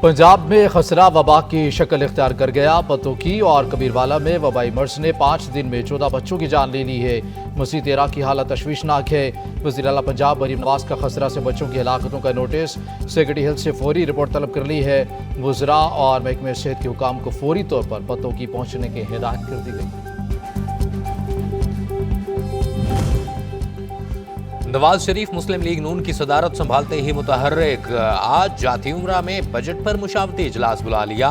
पंजाब में खसरा वबा की शक्ल इख्तियार कर गया। पतोकी और कबीरवाला में वबाई मर्ज ने 5 दिन में 14 बच्चों की जान ले ली है। मसीह तेरा की हालत तशवीशनाक है। वज़ीर आला पंजाब मरीम नवाज का खसरा से बच्चों की हलाकतों का नोटिस सेक्रेटरी हेल्थ से फौरी रिपोर्ट तलब कर ली है। वज़रा और महकमे सेहत के हुकाम को फौरी तौर पर पतोकी पहुँचने की हिदायत कर दी गई। नवाज शरीफ मुस्लिम लीग नून की सदारत संभालते ही मुतहर्रिक। आज जाती उम्रा में बजट पर मुशावरती इजलास बुला लिया।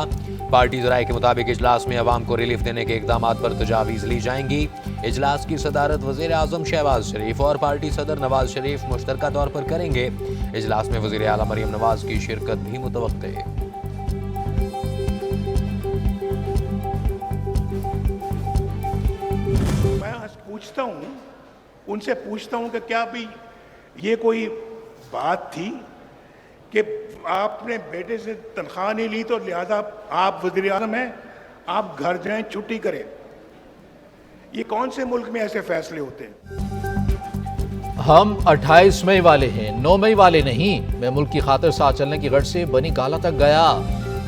पार्टी ज़राए के मुताबिक इजलास में अवाम को रिलीफ देने के इकदाम पर तजावीज़ ली जाएंगी। इजलास की सदारत वज़ीर आज़म शहबाज शरीफ और पार्टी सदर नवाज शरीफ मुश्तरका तौर पर करेंगे। इजलास में वज़ीर आला मरीम नवाज की शिरकत भी मुतवक्के है। मैं उनसे पूछता हूं कि क्या भी ये कोई बात थी कि आपने बेटे से तनख्वाह नहीं ली तो लिहाजा आप वज़ीर आज़म हैं, आप घर जाएं, छुट्टी करें। ये कौन से मुल्क में ऐसे फैसले होते हैं? हम 28 मई वाले हैं, 9 मई वाले नहीं। मैं मुल्क की खातिर साथ चलने की गर्ज से बनी गाला तक गया।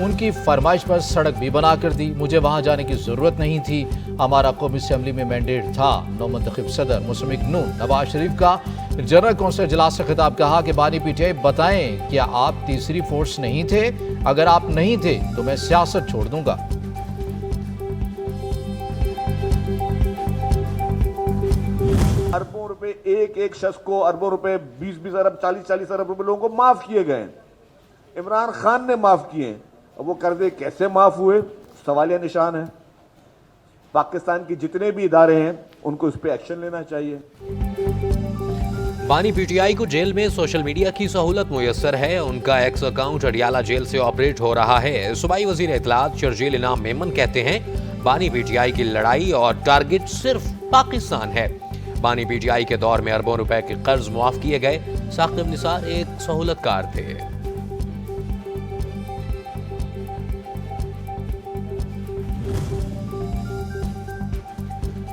उनकी फरमाइश पर सड़क भी बना कर दी। मुझे वहां जाने की जरूरत नहीं थी। हमारा कौमी असम्बली में मैंडेट था। नौमंतखब सदर मुस्लिम लीग नून नवाज शरीफ का जनरल कौंसिल इजलास से खिताब कहा कि बानी पीटीआई बताएं, क्या आप तीसरी फोर्स नहीं थे? अगर आप नहीं थे तो मैं सियासत छोड़ दूंगा। अरबों रुपए एक शख्स को, अरबों रुपए 20 अरब 40 अरब रुपए लोगों को माफ किए गए। इमरान खान ने माफ किए। अब वो कर्जे कैसे माफ हुए, सवालिया निशान है। पाकिस्तान के जितने भी इदारे हैं उनको इस पे एक्शन लेना चाहिए। बानी पीटीआई को जेल में सोशल मीडिया की सहूलत मुयस्सर है। उनका एक्स अकाउंट अडियाला जेल से ऑपरेट हो रहा है। सूबाई वजीर इत्तलात शर्जील इनाम मेमन कहते हैं, बानी पीटीआई की लड़ाई और टारगेट सिर्फ पाकिस्तान है। बानी पीटीआई के दौर में अरबों रुपए के कर्ज मुआफ किए गए। साकिब निसार एक सहूलतकार थे।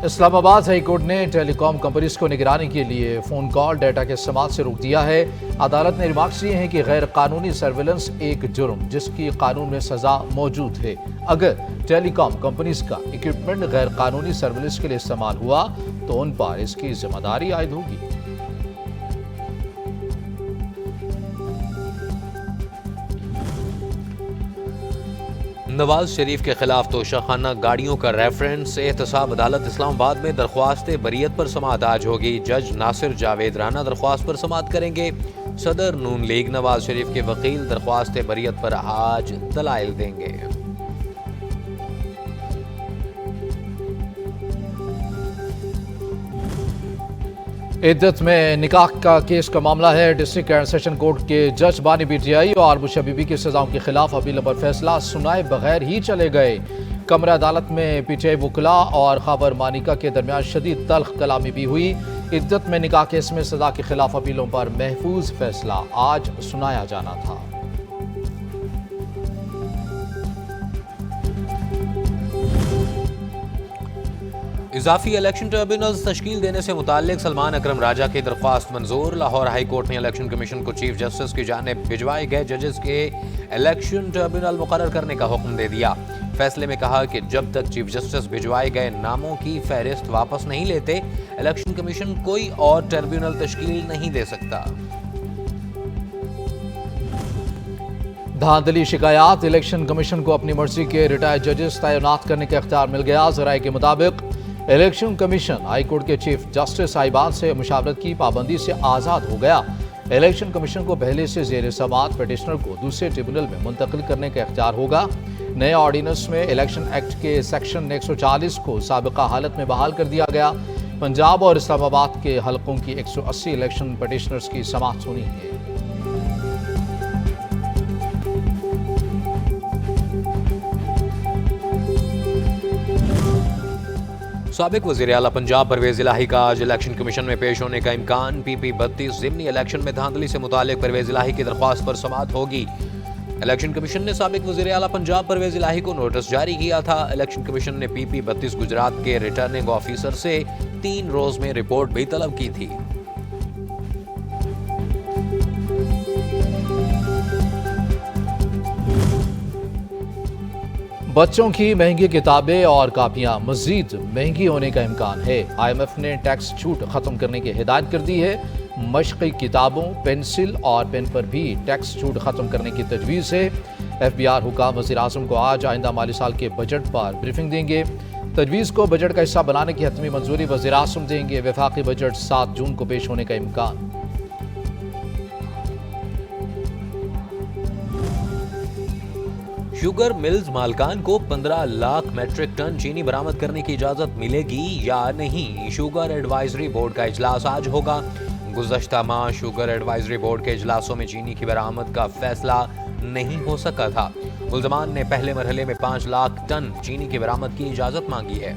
इस्लामाबाद हाई कोर्ट ने टेलीकॉम कंपनीज को निगरानी के लिए फ़ोन कॉल डेटा के इस्तेमाल से रोक दिया है। अदालत ने रिमार्क्स दिए हैं कि गैर कानूनी सर्विलेंस एक जुर्म जिसकी कानून में सजा मौजूद है। अगर टेलीकॉम कंपनीज का इक्विपमेंट गैर कानूनी सर्विलेंस के लिए इस्तेमाल हुआ तो उन पर इसकी जिम्मेदारी आयद होगी। नवाज शरीफ के खिलाफ तोशाखाना गाड़ियों का रेफरेंस एहतसाब अदालत इस्लामाबाद में दरख्वास्त बरीयत पर समाअत आज होगी। जज नासिर जावेद राना दरख्वास्त पर समाअत करेंगे। सदर नून लीग नवाज शरीफ के वकील दरख्वास्त बरीयत पर आज दलाइल देंगे। इद्दत में निकाह का केस का मामला है। डिस्ट्रिक्ट एंड सेशन कोर्ट के जज बानी पीटीआई और मुशब्बिबी की सजाओं के खिलाफ अपील पर फैसला सुनाए बगैर ही चले गए। कमरा अदालत में पीटीआई वकला और खबर मानिका के दरमियान शदीद तल्ख कलामी भी हुई। इद्दत में निकाह केस में सजा के खिलाफ अपीलों पर महफूज फैसला आज सुनाया जाना था। इजाफी इलेक्शन ट्रिब्यूनल्स तश्कील देने से मुताल्लिक सलमान अकरम राजा की दरख्वास्त मंजूर। लाहौर हाई कोर्ट ने इलेक्शन कमीशन को चीफ जस्टिस की जानिब भिजवाए गए जजेस के इलेक्शन ट्रिब्यूनल मुकर्रर करने का हुक्म दे दिया। फैसले में कहा कि जब तक चीफ जस्टिस भिजवाए गए नामों की फहरिस्त वापस नहीं लेते, इलेक्शन कमीशन कोई और ट्रिब्यूनल तश्कील नहीं दे सकता। धांधली शिकायत, इलेक्शन कमीशन को अपनी मर्जी के रिटायर्ड जजेस तैनात करने का इख्तियार मिल गया। ज़राए के मुताबिक इलेक्शन कमीशन हाई कोर्ट के चीफ जस्टिस साहिबान से मुशावरत की पाबंदी से आज़ाद हो गया। इलेक्शन कमीशन को पहले से ज़ेर समाअत पिटिशनर को दूसरे ट्रिब्यूनल में मुंतकिल करने का इख्तियार होगा। नए ऑर्डिनेंस में इलेक्शन एक्ट के सेक्शन 140 को साबिका हालत में बहाल कर दिया गया। पंजाब और इस्लामाबाद के हलकों की 180 इलेक्शन पिटिशनर्स की समाअत सुनी है। साबिक वज़ीर आला पंजाब परवेज इलाही का आज इलेक्शन कमीशन में पेश होने का इम्कान। PP 32 ज़िमनी इलेक्शन में धांधली से मुतालिक परवेज इलाही की दरख्वास्त पर समाअत होगी। इलेक्शन कमीशन ने साबिक वज़ीर आला पंजाब परवेज इलाही को नोटिस जारी किया था। इलेक्शन कमीशन ने PP 32 गुजरात के रिटर्निंग ऑफिसर से 3 रोज में रिपोर्ट भी तलब की थी। बच्चों की महंगी किताबें और कापियां मजीद महंगी होने का इम्कान है। IMF ने टैक्स छूट खत्म करने की हिदायत कर दी है। मशक़ी किताबों, पेंसिल और पेन पर भी टैक्स छूट खत्म करने की तजवीज़ है। FBR हुकाम वज़ीर-ए-आज़म को आज आइंदा माली साल के बजट पर ब्रीफिंग देंगे। तजवीज़ को बजट का हिस्सा बनाने की हतमी मंजूरी वज़ीर-ए-आज़म देंगे। वफाकी बजट 7 जून को पेश होने का इम्कान। शुगर मिल्स मालकान को 15 लाख मेट्रिक टन चीनी बरामद करने की इजाजत मिलेगी या नहीं? शुगर एडवाइजरी बोर्ड का इजलास आज होगा। गुज़श्ता माह शुगर एडवाइजरी बोर्ड के इजलासों में चीनी की बरामद का फैसला नहीं हो सका था। मुल्ज़मान ने पहले मरहले में 5 लाख टन चीनी की बरामद की इजाजत मांगी है।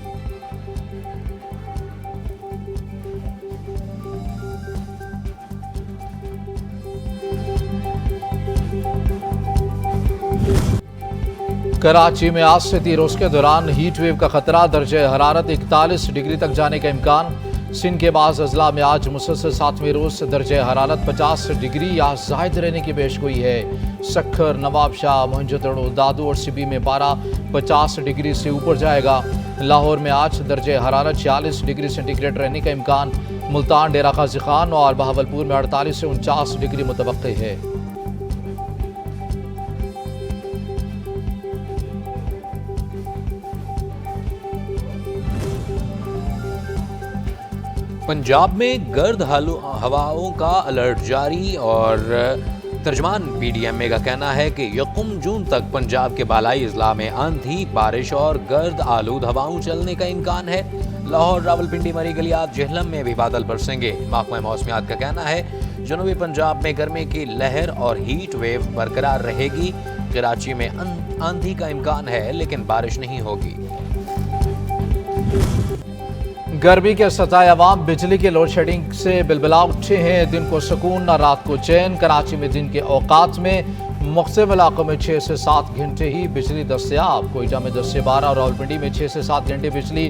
कराची में आज से 3 रोज के दौरान हीट वेव का खतरा, दर्जे हरारत 41 डिग्री तक जाने का इम्कान। सिंध के बाज़ अजला में आज मुसलसल 7वें रोज दर्जे हरारत 50 डिग्री या जायद रहने की पेशगोई है। सक्खर, नवाबशाह, मोहनजोदड़ो, दादू और सिबी में 50 डिग्री से ऊपर जाएगा। लाहौर में आज दर्जे हरारत 46 डिग्री सेंटीग्रेड रहने का इम्कान। मुल्तान, डेरा गाजी खान और बहावलपुर में 48 से 49 डिग्री मुतवक्की है। पंजाब में गर्द हवाओं का अलर्ट जारी और तर्जमान PDMA का कहना है कि 1 जून तक पंजाब के बालाई अजला में आंधी, बारिश और गर्द आलूद हवाओं चलने का इम्कान है। लाहौर, रावलपिंडी, मरी गलियात, जेहलम में भी बादल बरसेंगे। महकमा मौसमियात का कहना है जनूबी पंजाब में गर्मी की लहर और हीट वेव बरकरार रहेगी। कराची में आंधी का इम्कान है लेकिन बारिश नहीं होगी। गर्मी के सताए अवाम बिजली के लोड शेडिंग से बिलबिला उठे हैं। दिन को सुकून न रात को चैन। कराची में दिन के औकात में मुख्तलिफ इलाकों में 6 से 7 घंटे ही बिजली दस्तयाब। कोयटा में 10 से 12 और रावलपिंडी में 6 से 7 घंटे बिजली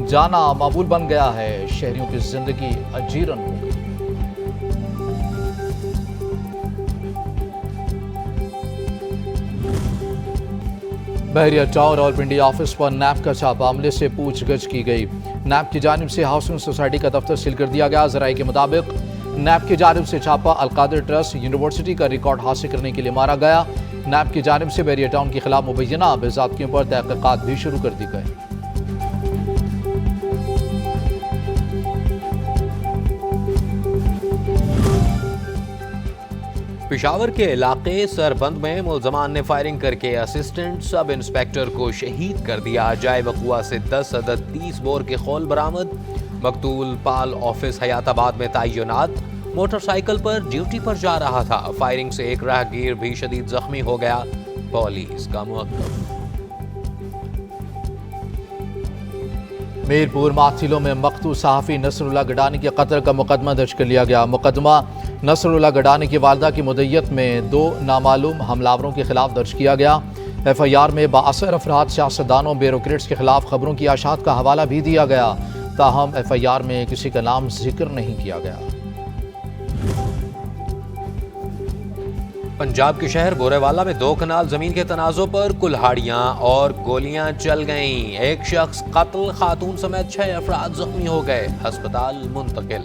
जाना मामूल बन गया है। शहरियों की जिंदगी अजीरन हो गई। बहरिया टाउन रावलपिंडी ऑफिस पर नैब का छापा, मामले से पूछगछ की गई। नैब की जानिब से हाउसिंग सोसाइटी का दफ्तर सील कर दिया गया। जराये के मुताबिक नैब की जानिब से छापा अलकादिर ट्रस्ट यूनिवर्सिटी का रिकॉर्ड हासिल करने के लिए मारा गया। नैब की जानिब से बहरिया टाउन के खिलाफ मुबैना बेज़ाब्तियों पर तहक़ीक़ात भी शुरू कर दी गई। पेशावर के इलाके सरबंद में मुल्ज़मान ने फायरिंग करके असिस्टेंट सब इंस्पेक्टर को शहीद कर दिया। जाए वक़ुआ से 10 अदद 30 बोर के खौल बरामद। मकतूल पाल ऑफिस हयाताबाद में तैनात मोटरसाइकिल पर ड्यूटी पर जा रहा था। फायरिंग से एक राहगीर भी शदीद जख्मी हो गया। पुलिस का मुअक्कब। मीरपुर माथिलों में मकतूल सहाफ़ी नसरुल्लाह गडानी के कत्ल का मुकदमा दर्ज कर लिया गया। मुकदमा नसरुल्लाह गडानी की वालदा की मुद्दत में 2 नामालूम हमलावरों के खिलाफ दर्ज किया गया। FIR में बाअसर अफराद, सियासतदानों, ब्यूरोक्रेट्स के खिलाफ खबरों की आशात का हवाला भी दिया गया। ताहम FIR में किसी का नाम जिक्र नहीं किया गया। पंजाब के शहर बोरेवाला में 2 कनाल जमीन के तनाजों पर कुल्हाड़ियां और गोलियां चल गईं। एक शख्स कत्ल, खातून समेत 6 अफराद जख्मी हो गए, अस्पताल मुंतकिल।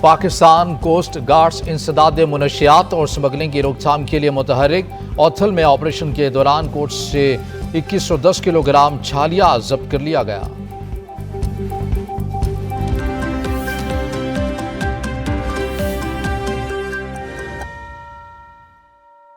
पाकिस्तान कोस्ट गार्ड्स इंसदाद मुनशियात और स्मगलिंग की रोकथाम के लिए मुतहरिक। औथल में ऑपरेशन के दौरान कोर्ट से 2110 किलोग्राम छालिया जब्त कर लिया गया।